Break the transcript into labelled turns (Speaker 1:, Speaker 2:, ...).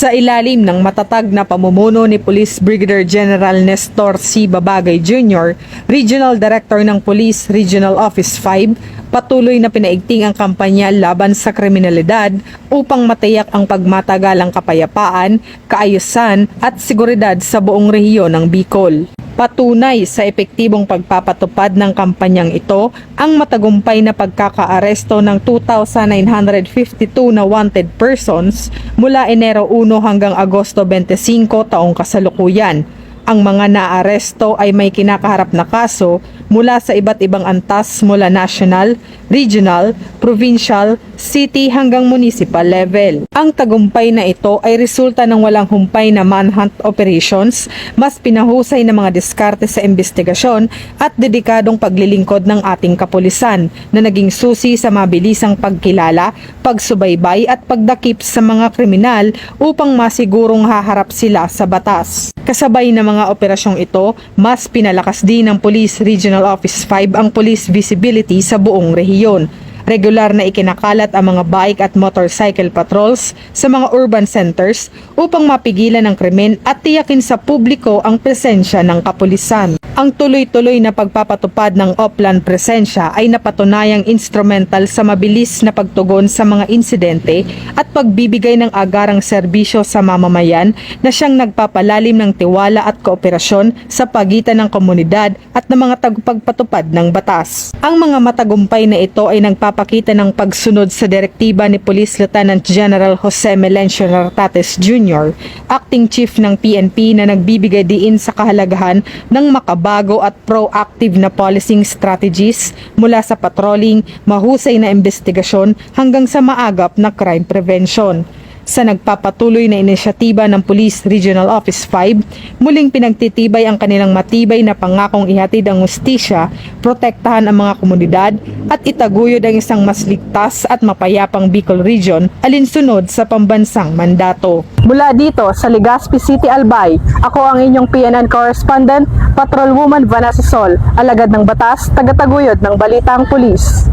Speaker 1: Sa ilalim ng matatag na pamumuno ni Police Brigadier General Nestor C. Babagay Jr., Regional Director ng Police Regional Office 5, patuloy na pinaigting ang kampanya laban sa kriminalidad upang matiyak ang pagmatagalang kapayapaan, kaayusan at seguridad sa buong rehiyon ng Bicol. Patunay sa epektibong pagpapatupad ng kampanyang ito ang matagumpay na pagkakaaresto ng 2,952 na wanted persons mula Enero 1 hanggang Agosto 25 taong kasalukuyan. Ang mga naaresto ay may kinakaharap na kaso mula sa iba't ibang antas mula national, regional, provincial, city hanggang municipal level. Ang tagumpay na ito ay resulta ng walang humpay na manhunt operations, mas pinahusay na mga diskarte sa investigasyon at dedikadong paglilingkod ng ating kapulisan na naging susi sa mabilisang pagkilala, pagsubaybay at pagdakip sa mga kriminal upang masigurong haharap sila sa batas. Kasabay ng mga operasyong ito, mas pinalakas din ng Police Regional Office 5 ang police visibility sa buong rehiyon. Regular na ikinakalat ang mga bike at motorcycle patrols sa mga urban centers upang mapigilan ang krimen at tiyakin sa publiko ang presensya ng kapulisan. Ang tuloy-tuloy na pagpapatupad ng Oplan presensya ay napatunayang instrumental sa mabilis na pagtugon sa mga insidente at pagbibigay ng agarang serbisyo sa mamamayan na siyang nagpapalalim ng tiwala at kooperasyon sa pagitan ng komunidad at ng mga tagapagpatupad ng batas. Ang mga matagumpay na ito ay nagpapakita ng pagsunod sa direktiba ni Police Lieutenant General Jose Melencio Nartates Jr., Acting Chief ng PNP na nagbibigay diin sa kahalagahan ng makabago at proactive na policing strategies mula sa patrolling, mahusay na investigasyon hanggang sa maagap na crime prevention. Sa nagpapatuloy na inisyatiba ng Police Regional Office 5, muling pinagtitibay ang kanilang matibay na pangakong ihatid ang hustisya, protektahan ang mga komunidad at itaguyod ang isang mas ligtas at mapayapang Bicol Region alinsunod sa pambansang mandato. Mula dito sa Legazpi City, Albay, ako ang inyong PNN correspondent, Patrolwoman Vanessa Sol, alagad ng batas, tagataguyod ng Balitang Pulis.